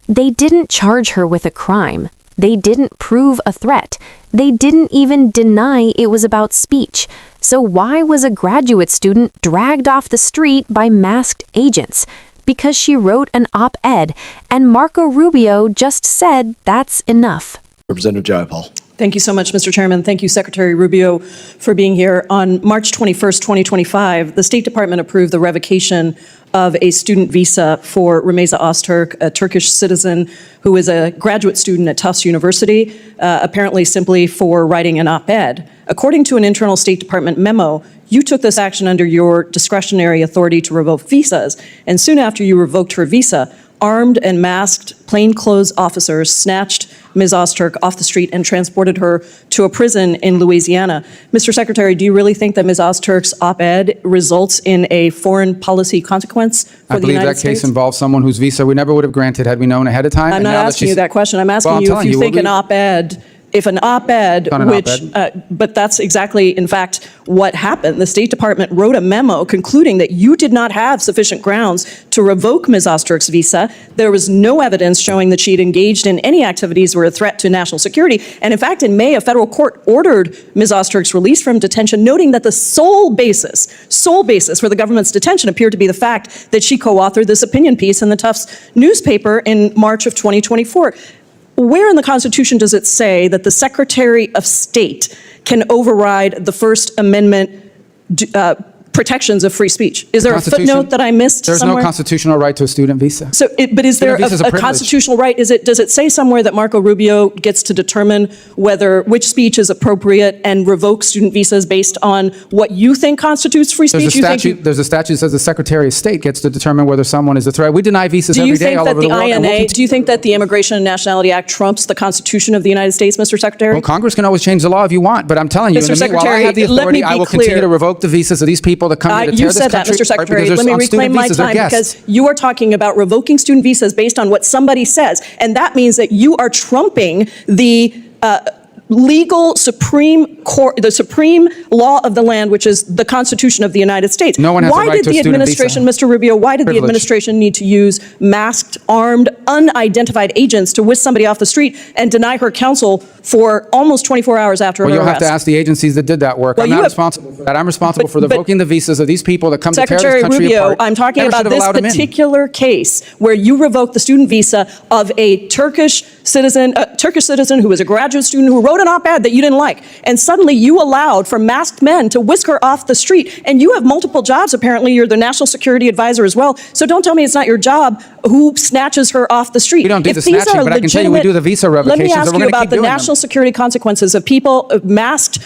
They didn't charge her with a crime. They didn't prove a threat. They didn't even deny it was about speech. So why was a graduate student dragged off the street by masked agents? Because she wrote an op-ed, and Marco Rubio just said that's enough. Representative Jayapal. Thank you so much, Mr. Chairman. Thank you, Secretary Rubio, for being here. On March 21st, 2025, the State Department approved the revocation of a student visa for Rümeysa Öztürk, a Turkish citizen who is a graduate student at Tufts University, apparently simply for writing an op-ed. According to an internal State Department memo, you took this action under your discretionary authority to revoke visas, and soon after you revoked her visa, armed and masked plainclothes officers snatched Ms. Öztürk off the street and transported her to a prison in Louisiana. Mr. Secretary, do you really think that Ms. Öztürk's op-ed results in a foreign policy consequence for the United States? I believe that case involves someone whose visa we never would have granted had we known ahead of time. I'm not asking you that question. I'm asking you if you think an op-ed, but that's exactly, in fact, what happened. The State Department wrote a memo concluding that you did not have sufficient grounds to revoke Ms. Öztürk's visa. There was no evidence showing that she'd engaged in any activities were a threat to national security. And in fact, in May, a federal court ordered Ms. Öztürk's release from detention, noting that the sole basis for the government's detention appeared to be the fact that she co-authored this opinion piece in the Tufts newspaper in March of 2024. Where in the Constitution does it say that the Secretary of State can override the First Amendment protections of free speech? Is there a footnote that I missed somewhere? There's no constitutional right to a student visa. So, but is there a constitutional right? Does it say somewhere that Marco Rubio gets to determine which speech is appropriate and revoke student visas based on what you think constitutes free speech? There's a statute that says the Secretary of State gets to determine whether someone is a threat. We deny visas every day all over the world. Do you think that the Immigration and Nationality Act trumps the Constitution of the United States, Mr. Secretary? Well, Congress can always change the law if you want, but I'm telling you, Mr. Secretary, while I have the authority, I will continue to revoke the visas of these people that come here to tear this country apart. You said that, Mr. Secretary. Let me reclaim my time, because you are talking about revoking student visas based on what somebody says, and that means that you are trumping the legal Supreme Court, the supreme law of the land, which is the Constitution of the United States. No one has a right to a student visa. Mr. Rubio, why did the administration need to use masked, armed, unidentified agents to whisk somebody off the street and deny her counsel for almost 24 hours after her arrest? Well, you'll have to ask the agencies that did that work. Well, I'm not responsible for that. I'm responsible for revoking the visas of these people that come to tear this country Rubio, apart. I'm talking about this particular case where you revoked the student visa of a Turkish citizen who was a graduate student who wrote an op-ed that you didn't like, and suddenly you allowed for masked men to whisk her off the street. And you have multiple jobs, apparently. You're the national security advisor as well. So don't tell me it's not your job who snatches her off the street. We don't do the snatching, but I can tell you we do the visa revocations. Let me ask you about the national security consequences of people, masked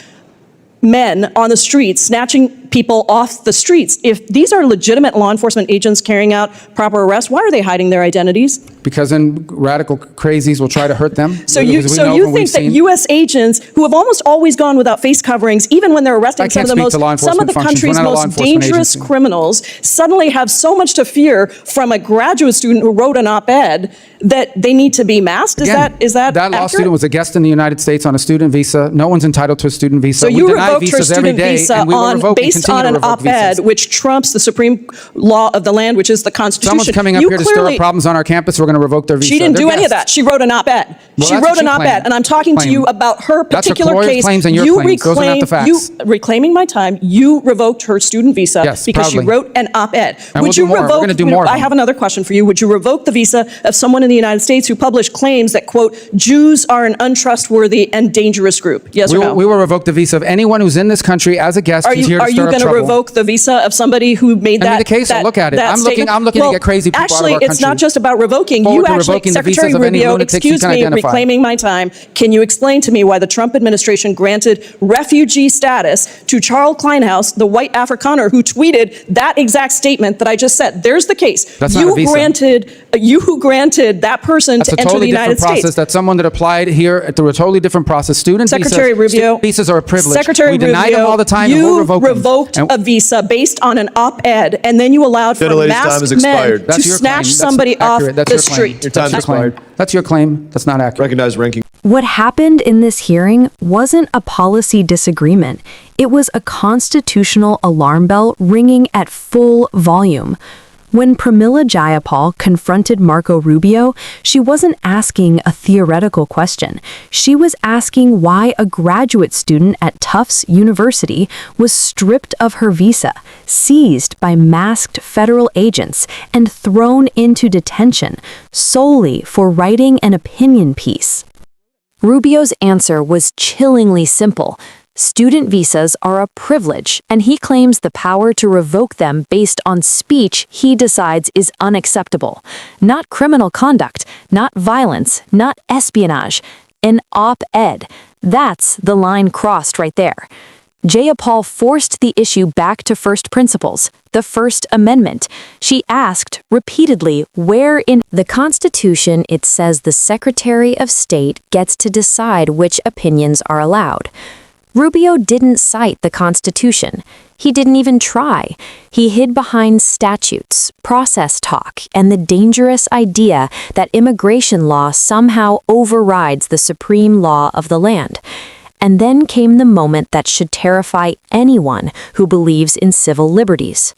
men on the streets, snatching people off the streets. If these are legitimate law enforcement agents carrying out proper arrests, why are they hiding their identities? Because then radical crazies will try to hurt them. So you think that U.S. agents, who have almost always gone without face coverings, even when they're arresting some of the country's most dangerous criminals, suddenly have so much to fear from a graduate student who wrote an op-ed that they need to be masked? Is that that law student was a guest in the United States on a student visa. No one's entitled to a student visa. So you revoked her student visa based on an op-ed which trumps the supreme law of the land, which is the Constitution. Someone's coming up here to stir up problems on our campus. We're going to revoke their visa. She didn't do any of that. She wrote an op-ed. She wrote an op-ed, and I'm talking to you about her particular case. Claims and your claims. Those are not the facts. Reclaiming my time, you revoked her student visa because she wrote an op-ed. Would you revoke? We're going to do more. I have another question for you. Would you revoke the visa of someone in the United States who published claims that, quote, Jews are an untrustworthy and dangerous group? Yes or no? We will revoke the visa of anyone who's in this country as a guest who's here to stir up trouble. Are you going to revoke the visa of somebody who made that? The case, I'll look at it. I'm looking to get crazy people out of our country. Actually, it's not just about revoking. You actually, Secretary Rubio, excuse me, reclaiming my time. Can you explain to me why the Trump administration granted refugee status to Charles Kleinhaus, the white Afrikaner who tweeted that exact statement that I just said? There's the case. That's not a visa. You who granted that person to enter the United States. That's someone that applied here through a totally different process. Secretary Rubio, visas are a privilege. Secretary Rubio, deny them all the time, and we'll revoke them. Revoked a visa based on an op-ed, and then you allowed for masked men to snatch somebody off the street. Your time's expired. That's your claim. That's not accurate. Recognized ranking. What happened in this hearing wasn't a policy disagreement. It was a constitutional alarm bell ringing at full volume. When Pramila Jayapal confronted Marco Rubio, she wasn't asking a theoretical question. She was asking why a graduate student at Tufts University was stripped of her visa, seized by masked federal agents, and thrown into detention solely for writing an opinion piece. Rubio's answer was chillingly simple. Student visas are a privilege, and he claims the power to revoke them based on speech he decides is unacceptable. Not criminal conduct, not violence, not espionage. An op-ed. That's the line crossed right there. Jayapal forced the issue back to first principles, the First Amendment. She asked repeatedly where in the Constitution it says the Secretary of State gets to decide which opinions are allowed. Rubio didn't cite the Constitution. He didn't even try. He hid behind statutes, process talk, and the dangerous idea that immigration law somehow overrides the supreme law of the land. And then came the moment that should terrify anyone who believes in civil liberties.